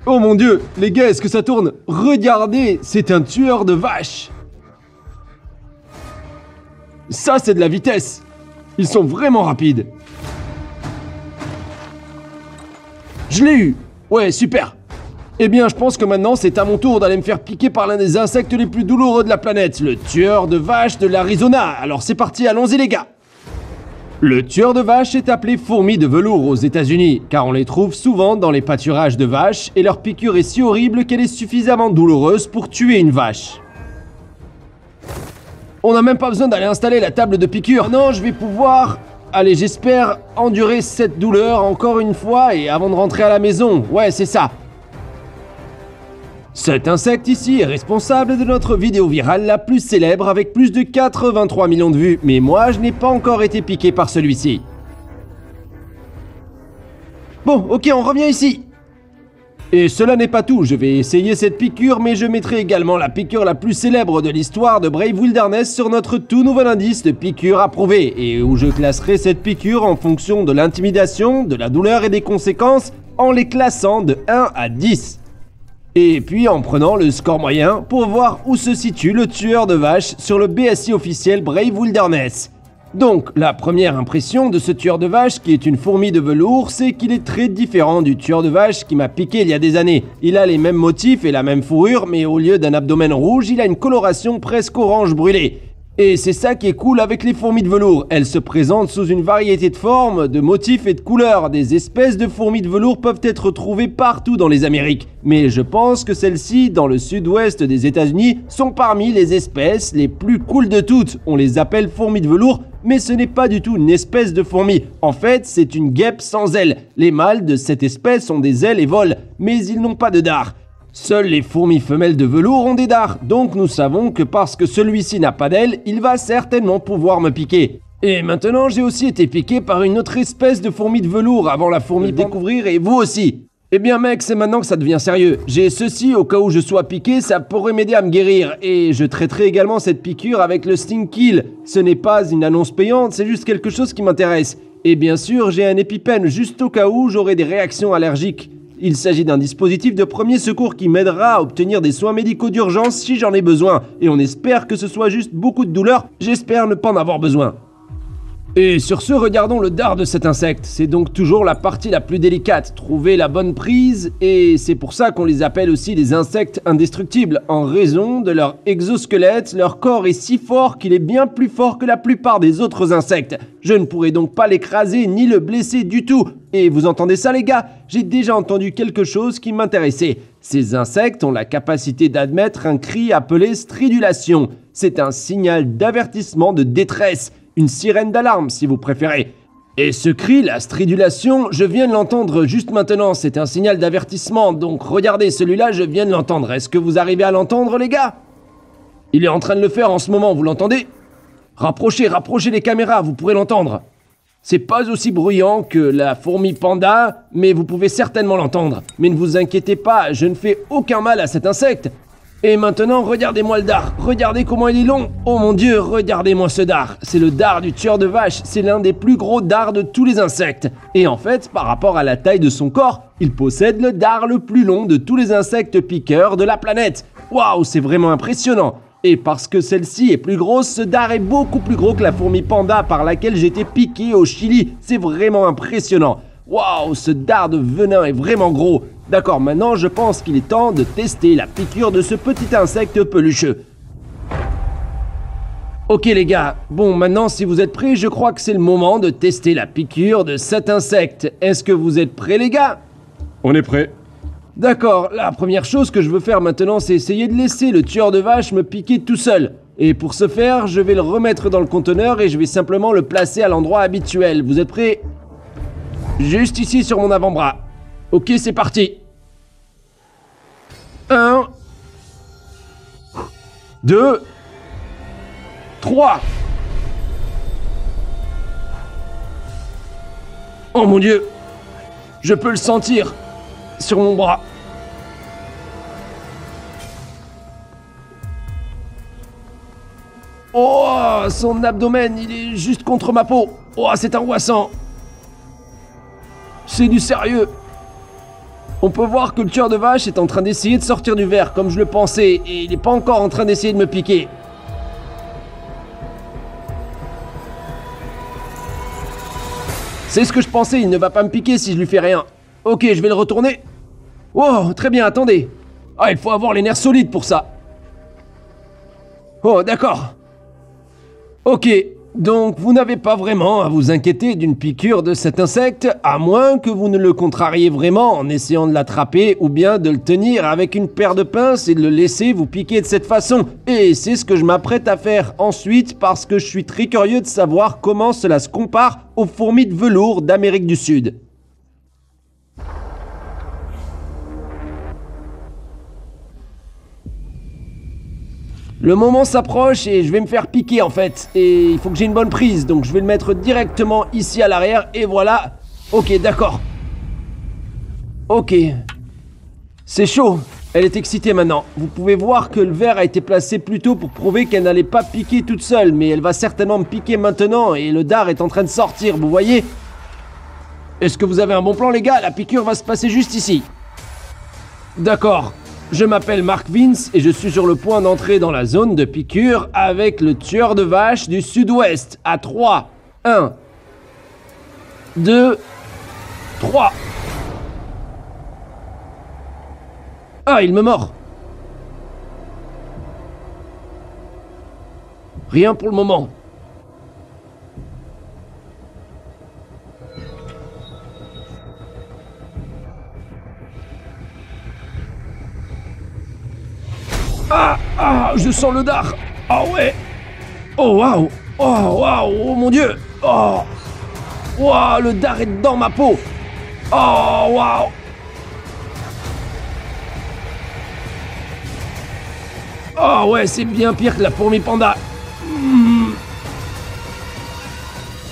Oh mon dieu, les gars, est-ce que ça tourne? Regardez, c'est un tueur de vaches. Ça, c'est de la vitesse. Ils sont vraiment rapides. Je l'ai eu. Ouais, super. Eh bien, je pense que maintenant, c'est à mon tour d'aller me faire piquer par l'un des insectes les plus douloureux de la planète, le tueur de vaches de l'Arizona. Alors c'est parti, allons-y les gars. Le tueur de vaches est appelé fourmi de velours aux États-Unis, car on les trouve souvent dans les pâturages de vaches et leur piqûre est si horrible qu'elle est suffisamment douloureuse pour tuer une vache. On n'a même pas besoin d'aller installer la table de piqûre. Non, je vais pouvoir... Allez, j'espère endurer cette douleur encore une fois et avant de rentrer à la maison. Ouais, c'est ça. Cet insecte ici est responsable de notre vidéo virale la plus célèbre avec plus de 83 millions de vues, mais moi je n'ai pas encore été piqué par celui-ci. Bon, ok, on revient ici. Et cela n'est pas tout, je vais essayer cette piqûre, mais je mettrai également la piqûre la plus célèbre de l'histoire de Brave Wilderness sur notre tout nouvel indice de piqûre approuvée, et où je classerai cette piqûre en fonction de l'intimidation, de la douleur et des conséquences, en les classant de 1 à 10. Et puis en prenant le score moyen pour voir où se situe le tueur de vaches sur le BSI officiel Brave Wilderness. Donc, la première impression de ce tueur de vaches, qui est une fourmi de velours, c'est qu'il est très différent du tueur de vaches qui m'a piqué il y a des années. Il a les mêmes motifs et la même fourrure, mais au lieu d'un abdomen rouge, il a une coloration presque orange brûlée. Et c'est ça qui est cool avec les fourmis de velours, elles se présentent sous une variété de formes, de motifs et de couleurs. Des espèces de fourmis de velours peuvent être trouvées partout dans les Amériques, mais je pense que celles-ci, dans le sud-ouest des États-Unis, sont parmi les espèces les plus cool de toutes. On les appelle fourmis de velours, mais ce n'est pas du tout une espèce de fourmi. En fait, c'est une guêpe sans ailes. Les mâles de cette espèce ont des ailes et volent, mais ils n'ont pas de dard. Seules les fourmis femelles de velours ont des dards, donc nous savons que parce que celui-ci n'a pas d'ailes, il va certainement pouvoir me piquer. Et maintenant, j'ai aussi été piqué par une autre espèce de fourmi de velours avant la fourmi de découvrir, et vous aussi. Eh bien mec, c'est maintenant que ça devient sérieux. J'ai ceci au cas où je sois piqué, ça pourrait m'aider à me guérir. Et je traiterai également cette piqûre avec le Sting Kill. Ce n'est pas une annonce payante, c'est juste quelque chose qui m'intéresse. Et bien sûr, j'ai un EpiPen juste au cas où j'aurai des réactions allergiques. Il s'agit d'un dispositif de premier secours qui m'aidera à obtenir des soins médicaux d'urgence si j'en ai besoin. Et on espère que ce soit juste beaucoup de douleur, j'espère ne pas en avoir besoin. Et sur ce, regardons le dard de cet insecte. C'est donc toujours la partie la plus délicate, trouver la bonne prise, et c'est pour ça qu'on les appelle aussi des insectes indestructibles. En raison de leur exosquelette, leur corps est si fort qu'il est bien plus fort que la plupart des autres insectes. Je ne pourrai donc pas l'écraser ni le blesser du tout. Et vous entendez ça les gars? J'ai déjà entendu quelque chose qui m'intéressait. Ces insectes ont la capacité d'admettre un cri appelé stridulation. C'est un signal d'avertissement de détresse. Une sirène d'alarme si vous préférez. Et ce cri, la stridulation, je viens de l'entendre juste maintenant, c'est un signal d'avertissement, donc regardez, celui-là, je viens de l'entendre. Est-ce que vous arrivez à l'entendre les gars? Il est en train de le faire en ce moment, vous l'entendez? Rapprochez les caméras, vous pourrez l'entendre. C'est pas aussi bruyant que la fourmi panda, mais vous pouvez certainement l'entendre. Mais ne vous inquiétez pas, je ne fais aucun mal à cet insecte. Et maintenant, regardez-moi le dard, regardez comment il est long. Oh mon dieu, regardez-moi ce dard. C'est le dard du tueur de vaches, c'est l'un des plus gros dards de tous les insectes. Et en fait, par rapport à la taille de son corps, il possède le dard le plus long de tous les insectes piqueurs de la planète. Waouh, c'est vraiment impressionnant. Et parce que celle-ci est plus grosse, ce dard est beaucoup plus gros que la fourmi panda par laquelle j'ai été piqué au Chili. C'est vraiment impressionnant. Waouh, ce dard de venin est vraiment gros. D'accord, maintenant je pense qu'il est temps de tester la piqûre de ce petit insecte pelucheux. Ok les gars, bon maintenant si vous êtes prêts, je crois que c'est le moment de tester la piqûre de cet insecte. Est-ce que vous êtes prêts les gars? On est prêts. D'accord, la première chose que je veux faire maintenant, c'est essayer de laisser le tueur de vaches me piquer tout seul. Et pour ce faire, je vais le remettre dans le conteneur et je vais simplement le placer à l'endroit habituel. Vous êtes prêts? Juste ici sur mon avant-bras. Ok, c'est parti. 1, 2, 3. Oh mon dieu, je peux le sentir sur mon bras. Oh, son abdomen, il est juste contre ma peau. Oh, c'est angoissant. C'est du sérieux. On peut voir que le tueur de vache est en train d'essayer de sortir du verre, comme je le pensais, et il n'est pas encore en train d'essayer de me piquer. C'est ce que je pensais, il ne va pas me piquer si je lui fais rien. Ok, je vais le retourner. Oh, très bien, attendez. Ah, il faut avoir les nerfs solides pour ça. Oh, d'accord. Ok, donc vous n'avez pas vraiment à vous inquiéter d'une piqûre de cet insecte, à moins que vous ne le contrariez vraiment en essayant de l'attraper ou bien de le tenir avec une paire de pinces et de le laisser vous piquer de cette façon. Et c'est ce que je m'apprête à faire ensuite parce que je suis très curieux de savoir comment cela se compare aux fourmis de velours d'Amérique du Sud. Le moment s'approche et je vais me faire piquer en fait. Et il faut que j'ai une bonne prise, donc je vais le mettre directement ici à l'arrière et voilà. Ok, d'accord. Ok. C'est chaud. Elle est excitée maintenant. Vous pouvez voir que le verre a été placé plus tôt pour prouver qu'elle n'allait pas piquer toute seule. Mais elle va certainement me piquer maintenant et le dard est en train de sortir, vous voyez? Est-ce que vous avez un bon plan les gars? La piqûre va se passer juste ici. D'accord. Je m'appelle Mark Vince et je suis sur le point d'entrer dans la zone de piqûre avec le tueur de vache du sud-ouest. À 3. 1, 2, 3. Ah, il me mord. Rien pour le moment. Ah, je sens le dard. Ah ouais. Oh waouh. Oh waouh, oh mon dieu. Oh. Waouh, le dard est dans ma peau. Oh waouh. Oh ouais, c'est bien pire que la fourmi panda.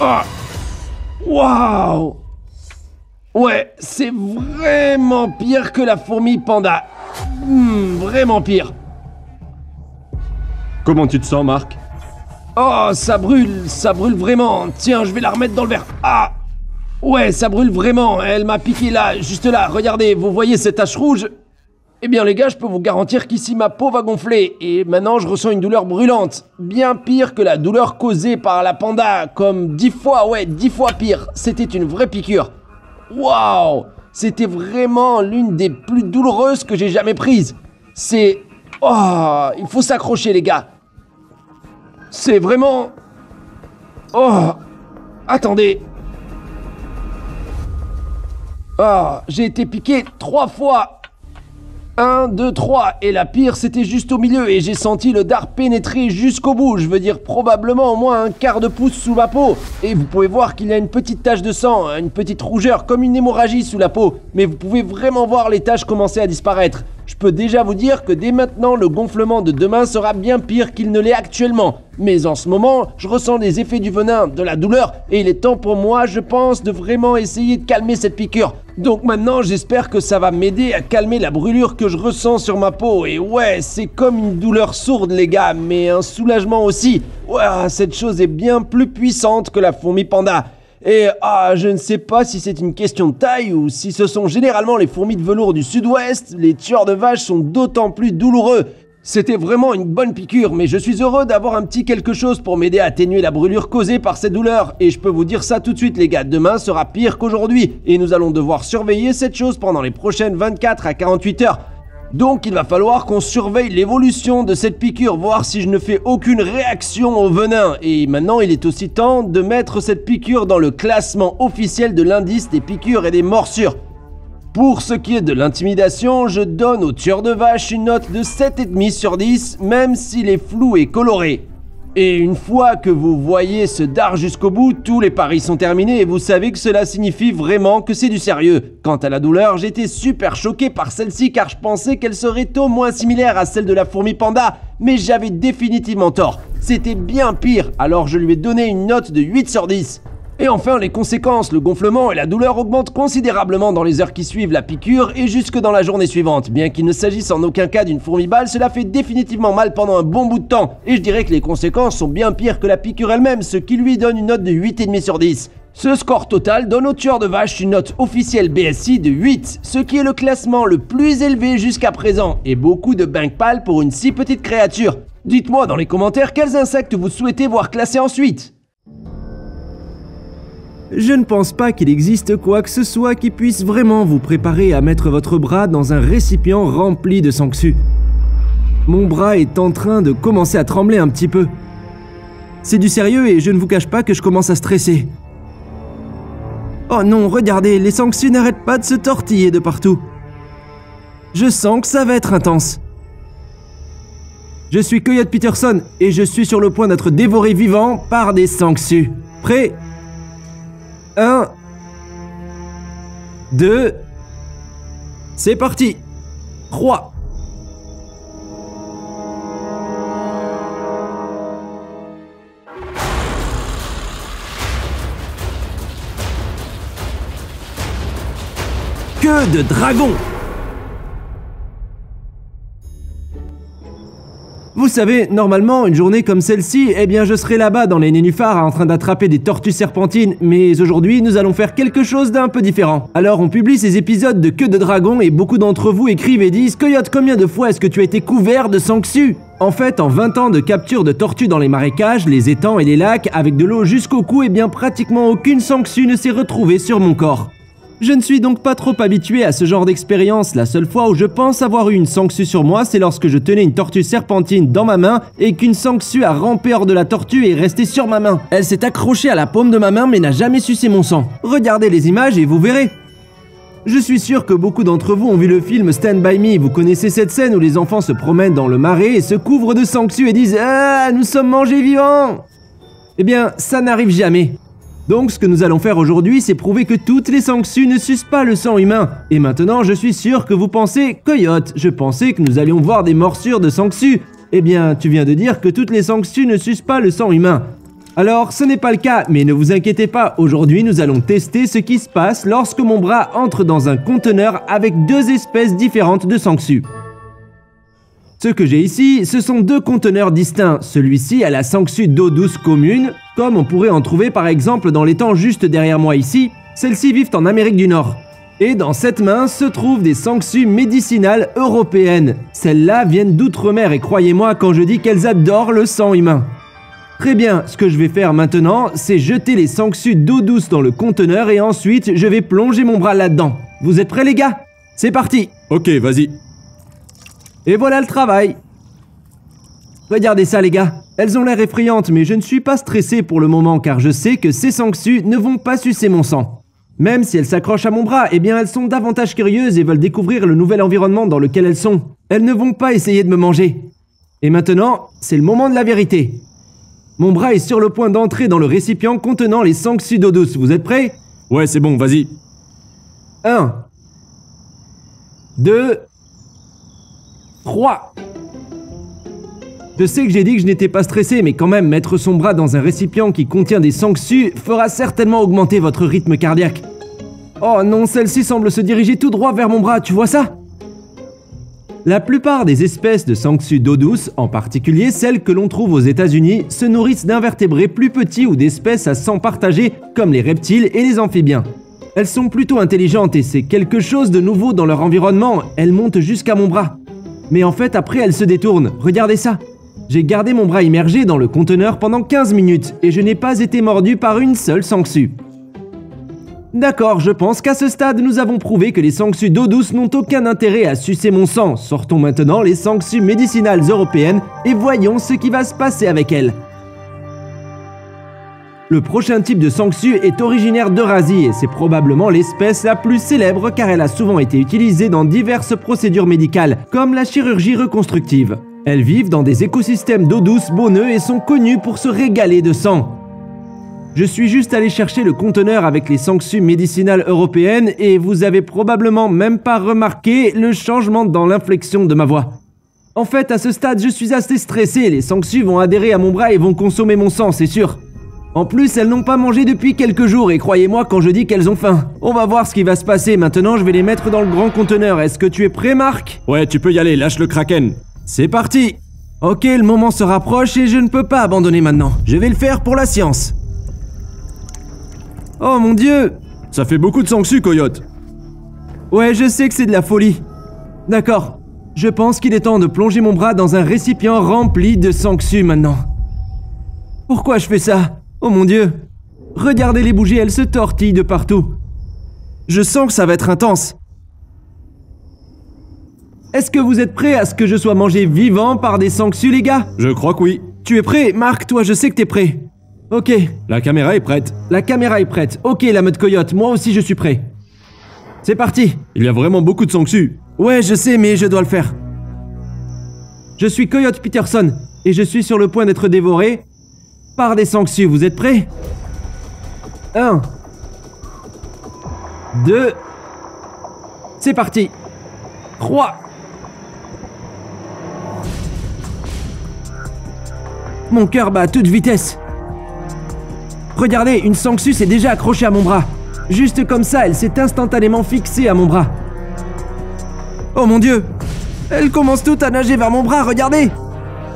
Oh. Waouh. Ouais, c'est vraiment pire que la fourmi panda. Vraiment pire. Comment tu te sens, Marc? Oh, ça brûle vraiment. Tiens, je vais la remettre dans le verre. Ah. Ouais, ça brûle vraiment. Elle m'a piqué là, juste là. Regardez, vous voyez cette tache rouge? Eh bien les gars, je peux vous garantir qu'ici ma peau va gonfler. Et maintenant, je ressens une douleur brûlante. Bien pire que la douleur causée par la panda. Comme 10 fois, ouais, 10 fois pire. C'était une vraie piqûre. Waouh. C'était vraiment l'une des plus douloureuses que j'ai jamais prises. C'est... Oh, il faut s'accrocher les gars. C'est vraiment... Oh, attendez. Oh, j'ai été piqué 3 fois. 1, 2, 3. Et la pire, c'était juste au milieu. Et j'ai senti le dard pénétrer jusqu'au bout. Je veux dire probablement au moins un quart de pouce sous ma peau. Et vous pouvez voir qu'il y a une petite tache de sang, une petite rougeur, comme une hémorragie sous la peau. Mais vous pouvez vraiment voir les taches commencer à disparaître. Je peux déjà vous dire que dès maintenant, le gonflement de demain sera bien pire qu'il ne l'est actuellement. Mais en ce moment, je ressens les effets du venin, de la douleur, et il est temps pour moi, je pense, de vraiment essayer de calmer cette piqûre. Donc maintenant, j'espère que ça va m'aider à calmer la brûlure que je ressens sur ma peau. Et ouais, c'est comme une douleur sourde, les gars, mais un soulagement aussi. Ouais, cette chose est bien plus puissante que la fourmi panda. Et je ne sais pas si c'est une question de taille ou si ce sont généralement les fourmis de velours du sud-ouest, les tueurs de vaches sont d'autant plus douloureux. C'était vraiment une bonne piqûre, mais je suis heureux d'avoir un petit quelque chose pour m'aider à atténuer la brûlure causée par ces douleurs. Et je peux vous dire ça tout de suite les gars, demain sera pire qu'aujourd'hui. Et nous allons devoir surveiller cette chose pendant les prochaines 24 à 48 heures. Donc il va falloir qu'on surveille l'évolution de cette piqûre, voir si je ne fais aucune réaction au venin. Et maintenant il est aussi temps de mettre cette piqûre dans le classement officiel de l'indice des piqûres et des morsures. Pour ce qui est de l'intimidation, je donne au tueur de vache une note de 7,5 sur 10, même s'il est flou et coloré. Et une fois que vous voyez ce dard jusqu'au bout, tous les paris sont terminés et vous savez que cela signifie vraiment que c'est du sérieux. Quant à la douleur, j'étais super choqué par celle-ci car je pensais qu'elle serait au moins similaire à celle de la fourmi panda, mais j'avais définitivement tort. C'était bien pire, alors je lui ai donné une note de 8 sur 10. Et enfin, les conséquences, le gonflement et la douleur augmentent considérablement dans les heures qui suivent la piqûre et jusque dans la journée suivante. Bien qu'il ne s'agisse en aucun cas d'une fourmi-balle, cela fait définitivement mal pendant un bon bout de temps. Et je dirais que les conséquences sont bien pires que la piqûre elle-même, ce qui lui donne une note de 8,5 sur 10. Ce score total donne au tueur de vaches une note officielle BSI de 8, ce qui est le classement le plus élevé jusqu'à présent, et beaucoup de bankpal pour une si petite créature. Dites-moi dans les commentaires quels insectes vous souhaitez voir classés ensuite. Je ne pense pas qu'il existe quoi que ce soit qui puisse vraiment vous préparer à mettre votre bras dans un récipient rempli de sangsues. Mon bras est en train de commencer à trembler un petit peu. C'est du sérieux et je ne vous cache pas que je commence à stresser. Oh non, regardez, les sangsues n'arrêtent pas de se tortiller de partout. Je sens que ça va être intense. Je suis Coyote Peterson et je suis sur le point d'être dévoré vivant par des sangsues. Prêt ? 1, 2, c'est parti. 3. Queue de dragon! Vous savez, normalement, une journée comme celle-ci, eh bien je serais là-bas dans les nénuphars en train d'attraper des tortues serpentines, mais aujourd'hui, nous allons faire quelque chose d'un peu différent. Alors on publie ces épisodes de Queue de dragon et beaucoup d'entre vous écrivent et disent « Coyote, combien de fois est-ce que tu as été couvert de sangsues ?» En fait, en 20 ans de capture de tortues dans les marécages, les étangs et les lacs, avec de l'eau jusqu'au cou, eh bien pratiquement aucune sangsue ne s'est retrouvée sur mon corps. Je ne suis donc pas trop habitué à ce genre d'expérience. La seule fois où je pense avoir eu une sangsue sur moi, c'est lorsque je tenais une tortue serpentine dans ma main et qu'une sangsue a rampé hors de la tortue et est restée sur ma main. Elle s'est accrochée à la paume de ma main mais n'a jamais sucé mon sang. Regardez les images et vous verrez. Je suis sûr que beaucoup d'entre vous ont vu le film Stand By Me. Vous connaissez cette scène où les enfants se promènent dans le marais et se couvrent de sangsues et disent « Ah, nous sommes mangés vivants !» Eh bien, ça n'arrive jamais. Donc ce que nous allons faire aujourd'hui, c'est prouver que toutes les sangsues ne sucent pas le sang humain. Et maintenant, je suis sûr que vous pensez « Coyote, je pensais que nous allions voir des morsures de sangsues. » Eh bien, tu viens de dire que toutes les sangsues ne sucent pas le sang humain. Alors, ce n'est pas le cas, mais ne vous inquiétez pas, aujourd'hui nous allons tester ce qui se passe lorsque mon bras entre dans un conteneur avec deux espèces différentes de sangsues. Ce que j'ai ici, ce sont deux conteneurs distincts. Celui-ci a la sangsue d'eau douce commune, comme on pourrait en trouver par exemple dans l'étang juste derrière moi ici. Celles-ci vivent en Amérique du Nord. Et dans cette main se trouvent des sangsues médicinales européennes. Celles-là viennent d'outre-mer et croyez-moi quand je dis qu'elles adorent le sang humain. Très bien, ce que je vais faire maintenant, c'est jeter les sangsues d'eau douce dans le conteneur et ensuite je vais plonger mon bras là-dedans. Vous êtes prêts les gars? C'est parti! Ok, vas-y. Et voilà le travail. Regardez ça les gars, elles ont l'air effrayantes mais je ne suis pas stressé pour le moment car je sais que ces sangsues ne vont pas sucer mon sang. Même si elles s'accrochent à mon bras, eh bien elles sont davantage curieuses et veulent découvrir le nouvel environnement dans lequel elles sont. Elles ne vont pas essayer de me manger. Et maintenant, c'est le moment de la vérité. Mon bras est sur le point d'entrer dans le récipient contenant les sangsues d'eau douce. Vous êtes prêts? Ouais, c'est bon, vas-y. 1, 2, 3. Je sais que j'ai dit que je n'étais pas stressé, mais quand même, mettre son bras dans un récipient qui contient des sangsues fera certainement augmenter votre rythme cardiaque. Oh non, celle-ci semble se diriger tout droit vers mon bras, tu vois ça? La plupart des espèces de sangsues d'eau douce, en particulier celles que l'on trouve aux États-Unis, se nourrissent d'invertébrés plus petits ou d'espèces à sang partagé, comme les reptiles et les amphibiens. Elles sont plutôt intelligentes et c'est quelque chose de nouveau dans leur environnement, elles montent jusqu'à mon bras. Mais en fait, après, elles se détournent. Regardez ça. J'ai gardé mon bras immergé dans le conteneur pendant 15 minutes et je n'ai pas été mordu par une seule sangsue. D'accord, je pense qu'à ce stade, nous avons prouvé que les sangsues d'eau douce n'ont aucun intérêt à sucer mon sang. Sortons maintenant les sangsues médicinales européennes et voyons ce qui va se passer avec elles. Le prochain type de sangsue est originaire d'Eurasie et c'est probablement l'espèce la plus célèbre car elle a souvent été utilisée dans diverses procédures médicales, comme la chirurgie reconstructive. Elles vivent dans des écosystèmes d'eau douce bonneux et sont connues pour se régaler de sang. Je suis juste allé chercher le conteneur avec les sangsues médicinales européennes et vous avez probablement même pas remarqué le changement dans l'inflexion de ma voix. En fait, à ce stade, je suis assez stressé, les sangsues vont adhérer à mon bras et vont consommer mon sang, c'est sûr. En plus, elles n'ont pas mangé depuis quelques jours et croyez-moi quand je dis qu'elles ont faim. On va voir ce qui va se passer. Maintenant, je vais les mettre dans le grand conteneur. Est-ce que tu es prêt, Marc? Ouais, tu peux y aller, lâche le kraken. C'est parti. Ok, le moment se rapproche et je ne peux pas abandonner maintenant. Je vais le faire pour la science. Oh mon Dieu! Ça fait beaucoup de sangsue, Coyote. Ouais, je sais que c'est de la folie. D'accord. Je pense qu'il est temps de plonger mon bras dans un récipient rempli de sangsue maintenant. Pourquoi je fais ça? Oh mon Dieu! Regardez les bougies, elles se tortillent de partout. Je sens que ça va être intense. Est-ce que vous êtes prêts à ce que je sois mangé vivant par des sangsues, les gars? Je crois que oui. Tu es prêt? Marc, toi, je sais que t'es prêt. Ok. La caméra est prête. La caméra est prête. Ok, la meute coyote, moi aussi je suis prêt. C'est parti. Il y a vraiment beaucoup de sangsue. Ouais, je sais, mais je dois le faire. Je suis Coyote Peterson, et je suis sur le point d'être dévoré par des sangsues. Vous êtes prêts? 1, 2, c'est parti. 3. Mon cœur bat à toute vitesse. Regardez, une sangsue s'est déjà accrochée à mon bras. Juste comme ça, elle s'est instantanément fixée à mon bras. Oh mon Dieu! Elles commencent toutes à nager vers mon bras, regardez!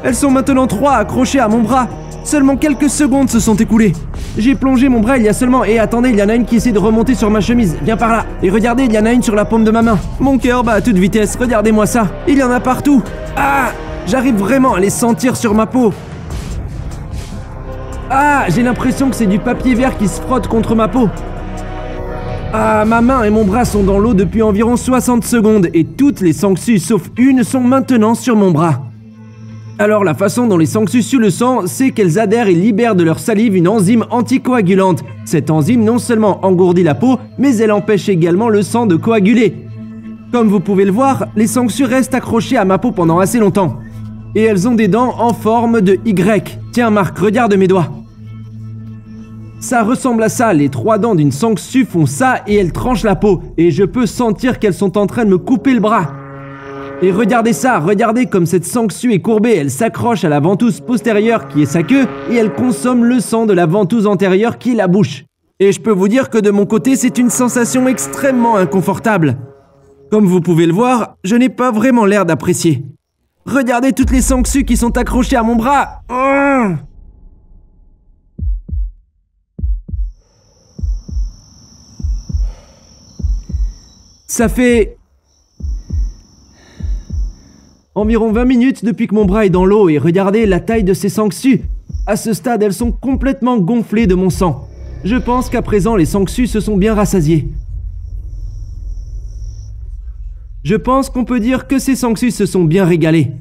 Elles sont maintenant 3 accrochées à mon bras. Seulement quelques secondes se sont écoulées. J'ai plongé mon bras il y a seulement... Et attendez, il y en a une qui essaie de remonter sur ma chemise. Viens par là. Et regardez, il y en a une sur la paume de ma main. Mon cœur bat à toute vitesse, regardez-moi ça. Il y en a partout. Ah! J'arrive vraiment à les sentir sur ma peau. Ah! J'ai l'impression que c'est du papier vert qui se frotte contre ma peau. Ah, ma main et mon bras sont dans l'eau depuis environ 60 secondes et toutes les sangsues sauf une sont maintenant sur mon bras. Alors la façon dont les sangsues suent le sang, c'est qu'elles adhèrent et libèrent de leur salive une enzyme anticoagulante. Cette enzyme non seulement engourdit la peau, mais elle empêche également le sang de coaguler. Comme vous pouvez le voir, les sangsues restent accrochées à ma peau pendant assez longtemps. Et elles ont des dents en forme de Y. Tiens Marc, regarde mes doigts. Ça ressemble à ça, les 3 dents d'une sangsue font ça et elles tranchent la peau. Et je peux sentir qu'elles sont en train de me couper le bras. Et regardez ça, regardez comme cette sangsue est courbée. Elle s'accroche à la ventouse postérieure qui est sa queue et elle consomme le sang de la ventouse antérieure qui est la bouche. Et je peux vous dire que de mon côté, c'est une sensation extrêmement inconfortable. Comme vous pouvez le voir, je n'ai pas vraiment l'air d'apprécier. Regardez toutes les sangsues qui sont accrochées à mon bras. Ça fait environ 20 minutes depuis que mon bras est dans l'eau et regardez la taille de ces sangsues. À ce stade, elles sont complètement gonflées de mon sang. Je pense qu'à présent, les sangsues se sont bien rassasiées. Je pense qu'on peut dire que ces sangsues se sont bien régalées.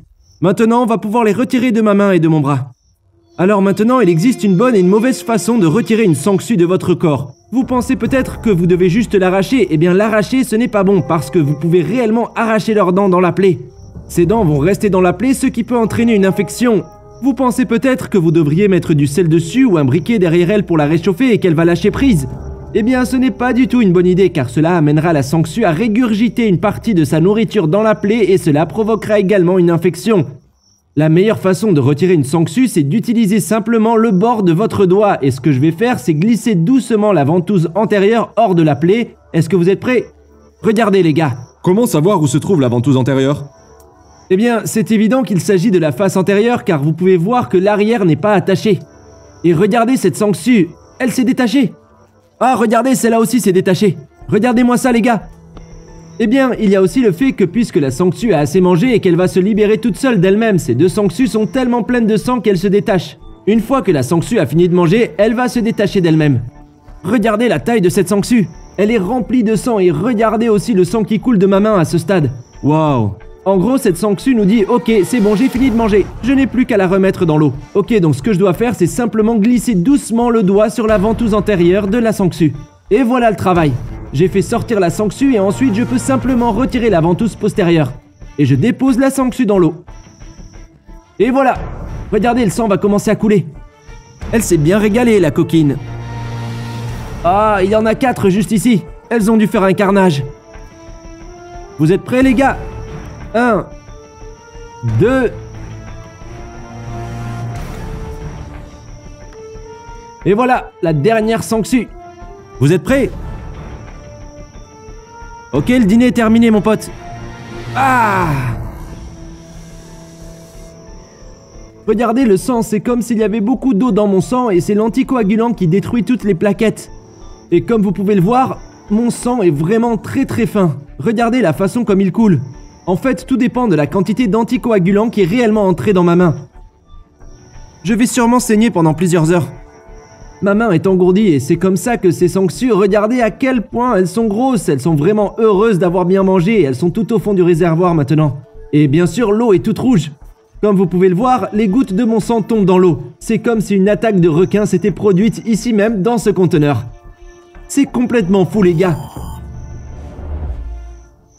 Maintenant, on va pouvoir les retirer de ma main et de mon bras. Alors maintenant, il existe une bonne et une mauvaise façon de retirer une sangsue de votre corps. Vous pensez peut-être que vous devez juste l'arracher. Eh bien, l'arracher, ce n'est pas bon parce que vous pouvez réellement arracher leurs dents dans la plaie. Ces dents vont rester dans la plaie, ce qui peut entraîner une infection. Vous pensez peut-être que vous devriez mettre du sel dessus ou un briquet derrière elle pour la réchauffer et qu'elle va lâcher prise. Eh bien, ce n'est pas du tout une bonne idée car cela amènera la sangsue à régurgiter une partie de sa nourriture dans la plaie et cela provoquera également une infection. La meilleure façon de retirer une sangsue, c'est d'utiliser simplement le bord de votre doigt. Et ce que je vais faire, c'est glisser doucement la ventouse antérieure hors de la plaie. Est-ce que vous êtes prêts? Regardez les gars. Comment savoir où se trouve la ventouse antérieure? Eh bien, c'est évident qu'il s'agit de la face antérieure car vous pouvez voir que l'arrière n'est pas attaché. Et regardez cette sangsue, elle s'est détachée. Ah, regardez, celle-là aussi s'est détachée. Regardez-moi ça les gars. Eh bien, il y a aussi le fait que puisque la sangsue a assez mangé et qu'elle va se libérer toute seule d'elle-même, ces deux sangsues sont tellement pleines de sang qu'elles se détachent. Une fois que la sangsue a fini de manger, elle va se détacher d'elle-même. Regardez la taille de cette sangsue. Elle est remplie de sang et regardez aussi le sang qui coule de ma main à ce stade. Waouh! En gros, cette sangsue nous dit « Ok, c'est bon, j'ai fini de manger. Je n'ai plus qu'à la remettre dans l'eau. » Ok, donc ce que je dois faire, c'est simplement glisser doucement le doigt sur la ventouse antérieure de la sangsue. Et voilà le travail. J'ai fait sortir la sangsue et ensuite je peux simplement retirer la ventouse postérieure. Et je dépose la sangsue dans l'eau. Et voilà! Regardez, le sang va commencer à couler. Elle s'est bien régalée, la coquine. Ah, il y en a 4 juste ici. Elles ont dû faire un carnage. Vous êtes prêts, les gars? 1, 2... Et voilà, la dernière sangsue. Vous êtes prêts? Ok, le dîner est terminé, mon pote. Ah! Regardez le sang, c'est comme s'il y avait beaucoup d'eau dans mon sang et c'est l'anticoagulant qui détruit toutes les plaquettes. Et comme vous pouvez le voir, mon sang est vraiment très fin. Regardez la façon comme il coule. En fait, tout dépend de la quantité d'anticoagulant qui est réellement entrée dans ma main. Je vais sûrement saigner pendant plusieurs heures. Ma main est engourdie et c'est comme ça que ces sangsues, regardez à quel point elles sont grosses, elles sont vraiment heureuses d'avoir bien mangé et elles sont tout au fond du réservoir maintenant. Et bien sûr, l'eau est toute rouge. Comme vous pouvez le voir, les gouttes de mon sang tombent dans l'eau. C'est comme si une attaque de requin s'était produite ici même dans ce conteneur. C'est complètement fou les gars.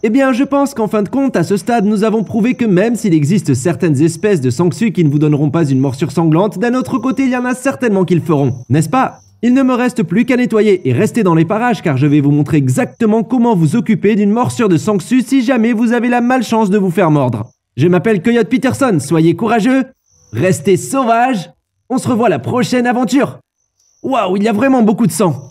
Eh bien, je pense qu'en fin de compte, à ce stade, nous avons prouvé que même s'il existe certaines espèces de sangsues qui ne vous donneront pas une morsure sanglante, d'un autre côté, il y en a certainement qui le feront, n'est-ce pas? Il ne me reste plus qu'à nettoyer et rester dans les parages car je vais vous montrer exactement comment vous occuper d'une morsure de sangsue si jamais vous avez la malchance de vous faire mordre. Je m'appelle Coyote Peterson, soyez courageux, restez sauvages, on se revoit à la prochaine aventure. Waouh, il y a vraiment beaucoup de sang.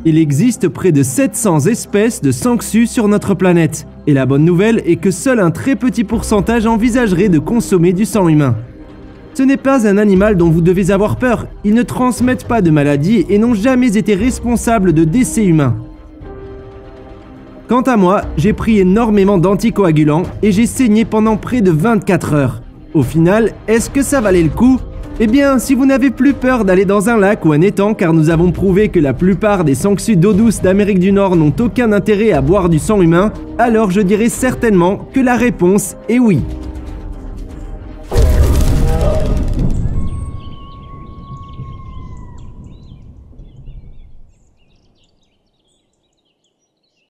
Il existe près de 700 espèces de sangsues sur notre planète. Et la bonne nouvelle est que seul un très petit pourcentage envisagerait de consommer du sang humain. Ce n'est pas un animal dont vous devez avoir peur. Ils ne transmettent pas de maladies et n'ont jamais été responsables de décès humains. Quant à moi, j'ai pris énormément d'anticoagulants et j'ai saigné pendant près de 24 heures. Au final, est-ce que ça valait le coup ? Eh bien, si vous n'avez plus peur d'aller dans un lac ou un étang car nous avons prouvé que la plupart des sangsues d'eau douce d'Amérique du Nord n'ont aucun intérêt à boire du sang humain, alors je dirais certainement que la réponse est oui.